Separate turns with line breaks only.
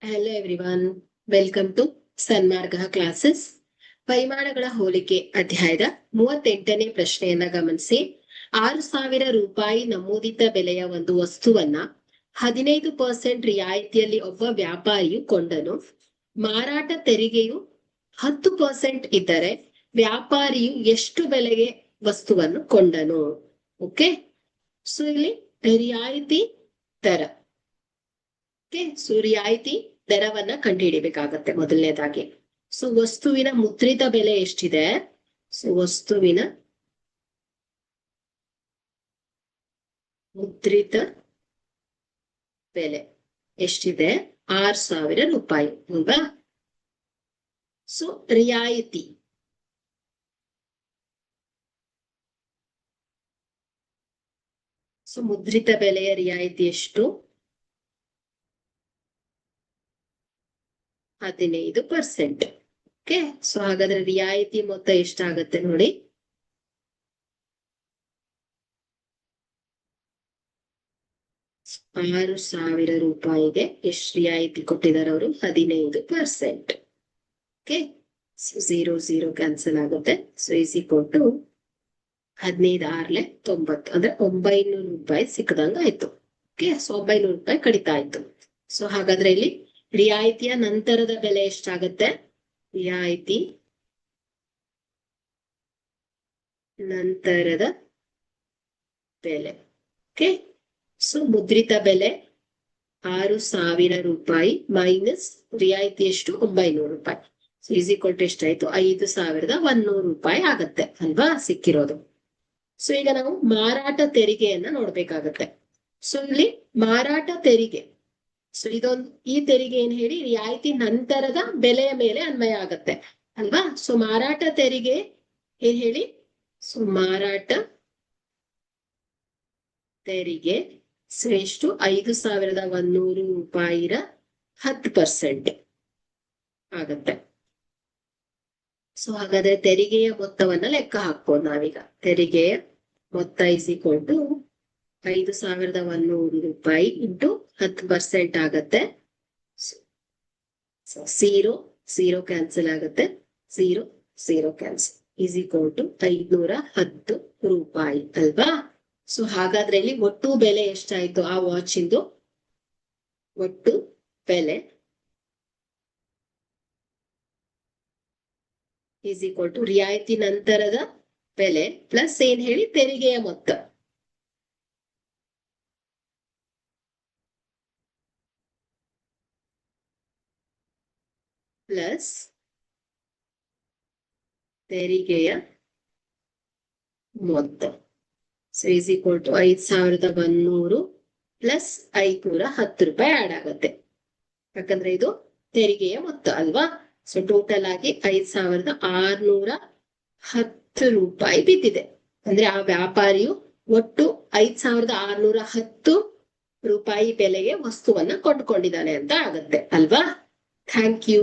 Hello everyone, welcome to Sanmarga classes. ಪರಿಮಾಣಗಳ ಹೋಲಿಕೆ ಅಧ್ಯಾಯದ 38ನೇ ಪ್ರಶ್ನೆಯನ್ನ ಗಮನಿಸಿ. 6,000 ರೂಪಾಯಿ ನಮೂದಿತ ಬೆಲೆಯ ಒಂದು ವಸ್ತುವನ್ನ 15% ರಿಯಾಯಿತಿಯಲ್ಲಿ ಒಬ್ಬ ವ್ಯಾಪಾರಿಯು ಕೊಂಡನು. ಮಾರಾಟ ತೆರಿಗೆಯು 10% ಇದ್ದರೆ ವ್ಯಾಪಾರಿಯು ಎಷ್ಟು ಬೆಲೆಗೆ ವಸ್ತುವನ್ನು ಕೊಂಡನು? ಓಕೆ, ಸೊ ಇಲ್ಲಿ ರಿಯಾಯಿತಿ ದರ. ಸೊ ರಿಯಾಯಿತಿ ದರವನ್ನ ಕಂಡುಹಿಡಿಬೇಕಾಗತ್ತೆ ಮೊದಲನೇದಾಗಿ. ಸೊ ವಸ್ತುವಿನ ಮುದ್ರಿತ ಬೆಲೆ ಎಷ್ಟಿದೆ? ಸೊ ವಸ್ತುವಿನ ಮುದ್ರಿತ ಬೆಲೆ ಎಷ್ಟಿದೆ? 6,000 ರೂಪಾಯಿ ಅಲ್ವಾ? ಸೊ ರಿಯಾಯಿತಿ ಮುದ್ರಿತ ಬೆಲೆಯ ರಿಯಾಯಿತಿ ಎಷ್ಟು? 15%. ಓಕೆ, ಸೊ ಹಾಗಾದ್ರೆ ರಿಯಾಯಿತಿ ಮೊತ್ತ ಎಷ್ಟಾಗತ್ತೆ ನೋಡಿ. 6,000 ರೂಪಾಯಿಗೆ ಎಷ್ಟು ರಿಯಾಯಿತಿ ಕೊಟ್ಟಿದ್ದಾರೆ ಅವರು? 15%. ಓಕೆ, ಸೊ 0 ಕ್ಯಾನ್ಸಲ್ ಆಗುತ್ತೆ. ಸೊ ಈಸ್ ಈಕ್ವಲ್ ಟು 15 90 ಅಂದ್ರೆ 900 ರೂಪಾಯಿ ಸಿಕ್ಕದಂಗ ಆಯ್ತು. ಓಕೆ, ಸೊ 900 ರೂಪಾಯಿ ಕಡಿತಾ ಆಯ್ತು. ಸೊ ಹಾಗಾದ್ರೆ ಇಲ್ಲಿ ರಿಯಾಯಿತಿಯ ನಂತರದ ಬೆಲೆ ಎಷ್ಟಾಗತ್ತೆ? ರಿಯಾಯಿತಿ ನಂತರದ ಬೆಲೆ. ಓಕೆ, ಸೊ ಮುದ್ರಿತ ಬೆಲೆ 6,000 ರೂಪಾಯಿ ಮೈನಸ್ ರಿಯಾಯಿತಿ ಎಷ್ಟು? 900 ರೂಪಾಯಿ. ಸೊ ಈಸ್ ಈಕ್ವಲ್ ಟು ಎಷ್ಟಾಯ್ತು? 5,100 ರೂಪಾಯಿ ಆಗತ್ತೆ ಅಲ್ವಾ ಸಿಕ್ಕಿರೋದು. ಸೊ ಈಗ ನಾವು ಮಾರಾಟ ತೆರಿಗೆಯನ್ನ ನೋಡ್ಬೇಕಾಗತ್ತೆ. ಸೊ ಇಲ್ಲಿ ಮಾರಾಟ ತೆರಿಗೆ, ಸೊ ಈ ತೆರಿಗೆ ಏನ್ ಹೇಳಿ? ರಿಯಾಯಿತಿ ನಂತರದ ಬೆಲೆಯ ಮೇಲೆ ಅನ್ವಯ ಆಗತ್ತೆ ಅಲ್ವಾ? ಸೊ ಮಾರಾಟ ತೆರಿಗೆ ಏನ್ ಹೇಳಿ? ಸೊ ಮಾರಾಟ ತೆರಿಗೆ ಎಷ್ಟು? 5,100 ರೂಪಾಯಿರ 10% ಆಗತ್ತೆ. ಸೊ ಹಾಗಾದ್ರೆ ತೆರಿಗೆಯ ಮೊತ್ತವನ್ನ ಲೆಕ್ಕ ಹಾಕ್ಬೋದು ನಾವೀಗ. ತೆರಿಗೆಯ ಮೊತ್ತ ಇಸ್ ಈಕ್ವಲ್ ಟು 5,100 ರೂಪಾಯಿ ಇಂಟು 10% ಆಗತ್ತೆ. 0 ಕ್ಯಾನ್ಸಲ್ ಆಗತ್ತೆ. 0 ಕ್ಯಾನ್ಸಲ್ ಈಸ್ ಈಕ್ವಲ್ ಟು 510 ರೂಪಾಯಿ ಅಲ್ವಾ? ಸೊ ಹಾಗಾದ್ರೆ ಇಲ್ಲಿ ಒಟ್ಟು ಬೆಲೆ ಎಷ್ಟಾಯ್ತು ಆ ವಾಚ್ ಇಂದು? ಒಟ್ಟು ಬೆಲೆ ಈಸ್ ಈಕ್ವಲ್ ಟು ರಿಯಾಯಿತಿ ನಂತರದ ಬೆಲೆ ಪ್ಲಸ್ ಏನ್ ಹೇಳಿ? ತೆರಿಗೆಯ ಮೊತ್ತ. ಪ್ಲಸ್ ತೆರಿಗೆಯ ಮೊತ್ತ. So is equal to 5,100 plus 510 ರೂಪಾಯಿ ಆಡ್ ಆಗತ್ತೆ, ಯಾಕಂದ್ರೆ ಇದು ತೆರಿಗೆಯ ಮೊತ್ತ ಅಲ್ವಾ? ಸೊ ಟೋಟಲ್ ಆಗಿ 5,610 ರೂಪಾಯಿ ಬಿದ್ದಿದೆ. ಅಂದ್ರೆ ಆ ವ್ಯಾಪಾರಿಯು ಒಟ್ಟು 5,610 ರೂಪಾಯಿ ಬೆಲೆಗೆ ವಸ್ತುವನ್ನ ಕೊಂಡ್ಕೊಂಡಿದ್ದಾನೆ ಅಂತ ಆಗತ್ತೆ ಅಲ್ವಾ? Thank you.